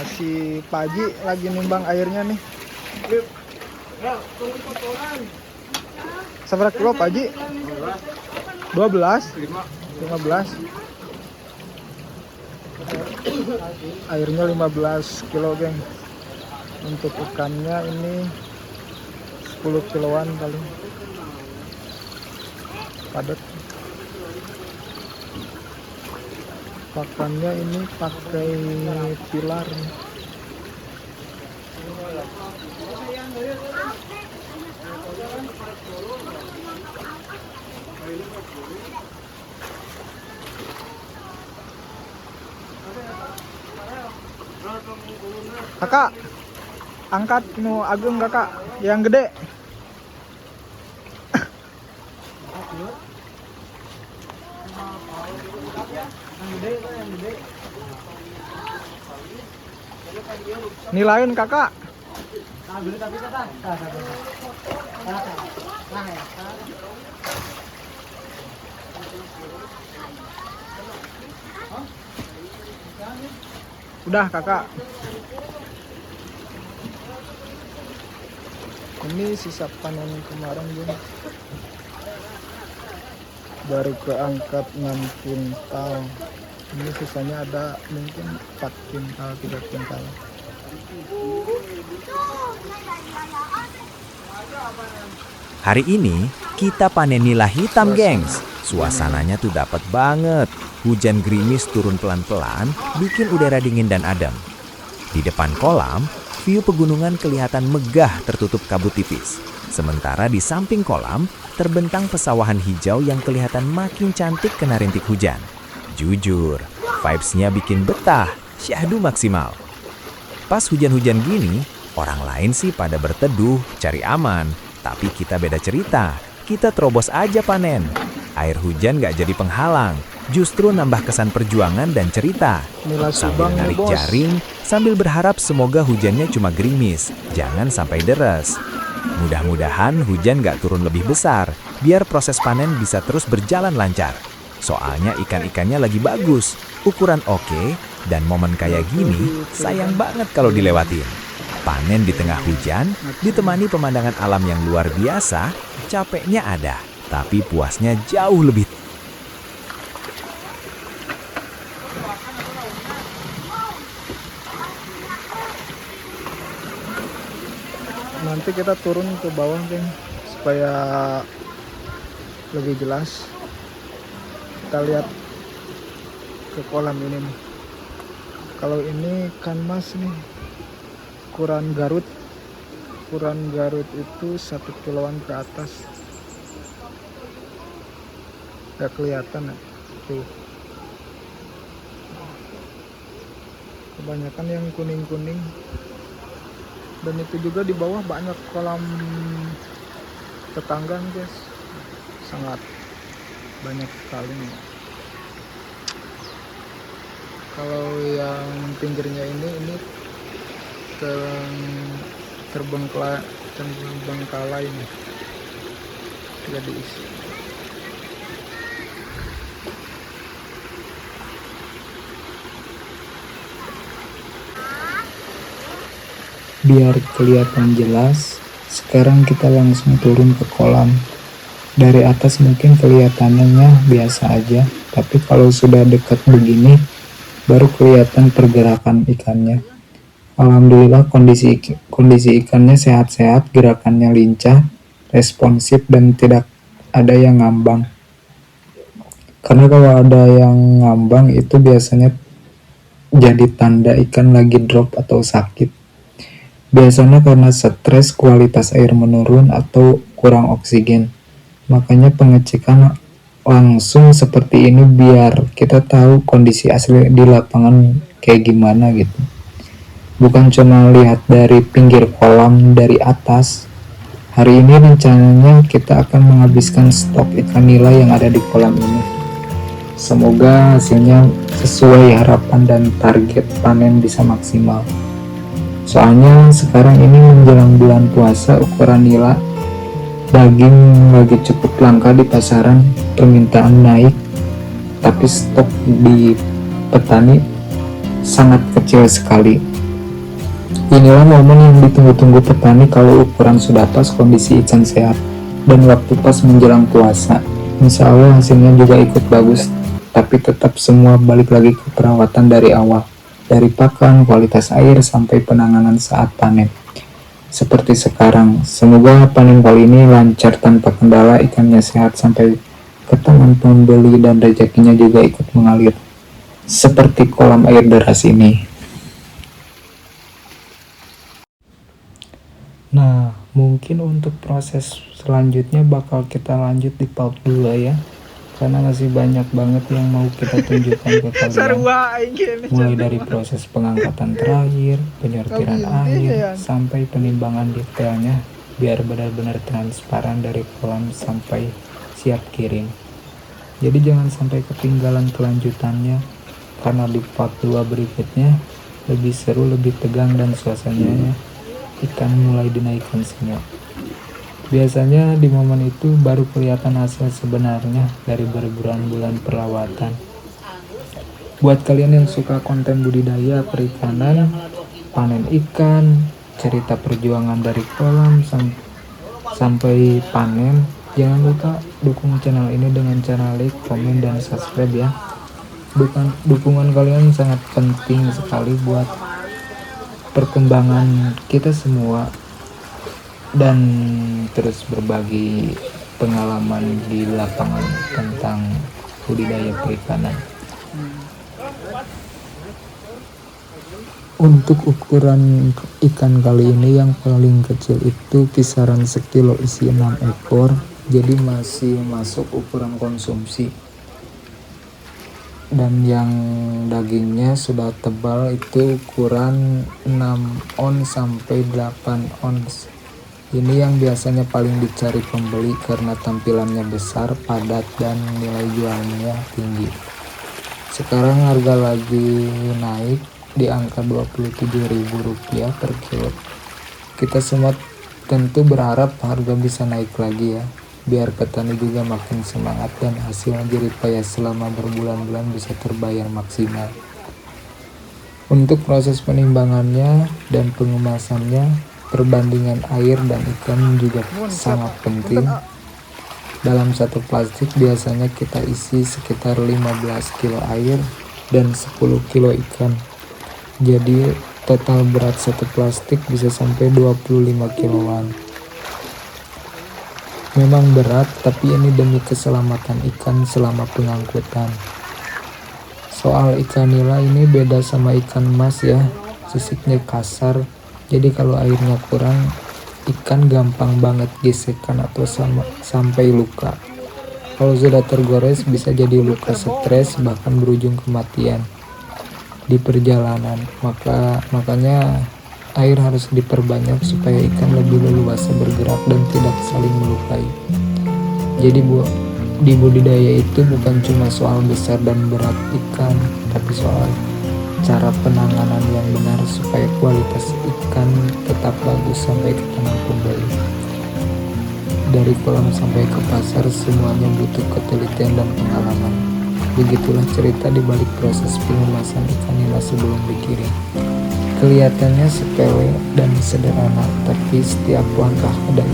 Si Pak Haji lagi nimbang airnya nih. Seberapa kilo Pak Haji? 12? 15? Airnya 15 kilo geng. Untuk ikannya ini 10 kiloan kali. Padat. Pakannya ini pakai pilar. Kakak, angkat nu agung kakak, yang gede. Nilain kakak. Udah kakak. Ini sisa panen kemarin juga. Baru keangkat 6 kintal. Ini sisanya ada mungkin 4 kintal, 3 kintal. Hari ini kita panen nila hitam, gengs. Suasananya tuh dapat banget. Hujan gerimis turun pelan-pelan, bikin udara dingin dan adem. Di depan kolam, view pegunungan kelihatan megah tertutup kabut tipis. Sementara di samping kolam, terbentang pesawahan hijau yang kelihatan makin cantik kena rintik hujan. Jujur, vibes-nya bikin betah, syahdu maksimal. Pas hujan-hujan gini, orang lain sih pada berteduh, cari aman. Tapi kita beda cerita, kita terobos aja panen. Air hujan gak jadi penghalang, justru nambah kesan perjuangan dan cerita. Sambil narik jaring, sambil berharap semoga hujannya cuma gerimis, jangan sampai deres. Mudah-mudahan hujan gak turun lebih besar, biar proses panen bisa terus berjalan lancar. Soalnya ikan-ikannya lagi bagus, ukuran oke, dan momen kayak gini sayang banget kalau dilewatin. Panen di tengah hujan, ditemani pemandangan alam yang luar biasa, capeknya ada, tapi puasnya jauh lebih. Nanti kita turun ke bawah geng, supaya lebih jelas. Kita lihat ke kolam ini nih. Kalau ini ikan mas nih, ukuran Garut. Ukuran Garut itu 1 kiloan ke atas. Gak kelihatan ya? Tuh. Kebanyakan yang kuning-kuning. Dan itu juga di bawah banyak kolam tetangga guys. Sangat banyak sekali nih. Kalau yang pinggirnya ini terbengkalai nih, tidak diisi. Biar kelihatan jelas, sekarang kita langsung turun ke kolam. Dari atas mungkin kelihatannya biasa aja, tapi kalau sudah dekat begini, baru kelihatan pergerakan ikannya. Alhamdulillah kondisi ikannya sehat-sehat, gerakannya lincah, responsif, dan tidak ada yang ngambang. Karena kalau ada yang ngambang itu biasanya jadi tanda ikan lagi drop atau sakit. Biasanya karena stres, kualitas air menurun, atau kurang oksigen. Makanya pengecekan langsung seperti ini biar kita tahu kondisi asli di lapangan kayak gimana gitu. Bukan cuma lihat dari pinggir kolam dari atas. Hari ini rencananya kita akan menghabiskan stok ikan nila yang ada di kolam ini. Semoga hasilnya sesuai harapan dan target panen bisa maksimal. Soalnya sekarang ini menjelang bulan puasa, ukuran nila daging lagi cukup langka di pasaran, permintaan naik, tapi stok di petani sangat kecil sekali. Inilah momen yang ditunggu-tunggu petani kalau ukuran sudah pas, kondisi ikan sehat, dan waktu pas menjelang puasa. Insya Allah hasilnya juga ikut bagus, tapi tetap semua balik lagi ke perawatan dari awal, dari pakan, kualitas air, sampai penanganan saat panen. Seperti sekarang, semoga panen kali ini lancar tanpa kendala, ikannya sehat sampai ke tangan pembeli dan rezekinya juga ikut mengalir. Seperti kolam air deras ini. Nah, mungkin untuk proses selanjutnya bakal kita lanjut di part 2 ya. Karena masih banyak banget yang mau kita tunjukkan ke kalian. Sarua aing gini. Mulai dari proses pengangkatan terakhir, penyortiran air, sampai penimbangan detailnya biar benar-benar transparan dari kolam sampai siap kirim. Jadi jangan sampai ketinggalan kelanjutannya, karena di part 2 berikutnya lebih seru, lebih tegang, dan suasananya ikan mulai dinaikkan semua. Biasanya di momen itu baru kelihatan hasil sebenarnya dari berbulan-bulan perawatan. Buat kalian yang suka konten budidaya perikanan, panen ikan, cerita perjuangan dari kolam sampai panen, jangan lupa dukung channel ini dengan cara like, komen, dan subscribe ya. Dukungan kalian sangat penting sekali buat perkembangan kita semua, dan terus berbagi pengalaman di lapangan tentang budidaya perikanan. Untuk ukuran ikan kali ini yang paling kecil itu kisaran sekilo isi 6 ekor, jadi masih masuk ukuran konsumsi. Dan yang dagingnya sudah tebal itu ukuran 6 ons sampai 8 ons. Ini yang biasanya paling dicari pembeli karena tampilannya besar, padat, dan nilai jualnya tinggi. Sekarang harga lagi naik di angka Rp27.000 per kilo. Kita semua tentu berharap harga bisa naik lagi ya, biar petani juga makin semangat dan hasil jerih payah selama berbulan-bulan bisa terbayar maksimal. Untuk proses penimbangannya dan pengemasannya, perbandingan air dan ikan juga sangat penting. Dalam satu plastik biasanya kita isi sekitar 15 kilo air dan 10 kilo ikan. Jadi total berat satu plastik bisa sampai 25 kiloan. Memang berat, tapi ini demi keselamatan ikan selama pengangkutan. Soal ikan nila ini beda sama ikan mas ya, sisiknya kasar, jadi kalau airnya kurang, ikan gampang banget gesekan atau sampai luka. Kalau sudah tergores bisa jadi luka stres, bahkan berujung kematian di perjalanan. Makanya air harus diperbanyak supaya ikan lebih leluasa bergerak dan tidak saling melukai. Jadi di budidaya itu bukan cuma soal besar dan berat ikan, tapi soal cara penanganan yang benar supaya kualitas ikan tetap bagus sampai ke tangan pembeli. Dari kolam sampai ke pasar semuanya butuh ketelitian dan pengalaman. Begitulah cerita di balik proses pengemasan ikan nila sebelum dikirim. Kelihatannya sepele dan sederhana, tapi setiap langkah ada